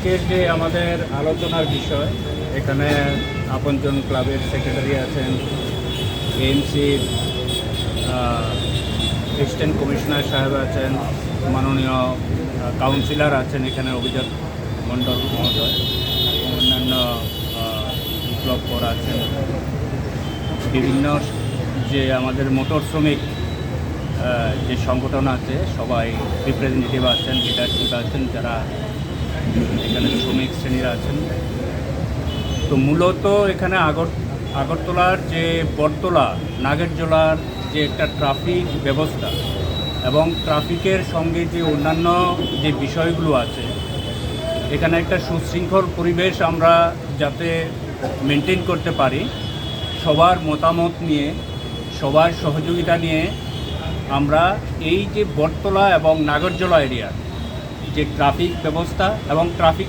আজকের যে আমাদের আলোচনার বিষয়, এখানে আপনজন ক্লাবের সেক্রেটারি আছেন, এএমসির এক্সটেন্ট কমিশনার সাহেব আছেন, মাননীয় কাউন্সিলর আছেন এখানে অভিজিৎ মণ্ডল মহোদয়, অন্যান্য বিপ্লব কর আছেন, বিভিন্ন যে আমাদের মোটর শ্রমিক যে সংগঠন আছে সবাই রিপ্রেজেন্টেটিভ আছেন, লিডারশিপ আছেন, যারা এখানে শ্রমিক শ্রেণীরা আছেন। তো মূলত এখানে আগরতলার যে বটতলা নাগেরজোলার যে একটা ট্রাফিক ব্যবস্থা এবং ট্রাফিকের সঙ্গে যে অন্যান্য যে বিষয়গুলো আছে, এখানে একটা সুশৃঙ্খল পরিবেশ আমরা যাতে মেনটেন করতে পারি, সবার মতামত নিয়ে, সবার সহযোগিতা নিয়ে আমরা এই যে বটতলা এবং নাগরজোলা এরিয়ার যে ট্রাফিক ব্যবস্থা এবং ট্রাফিক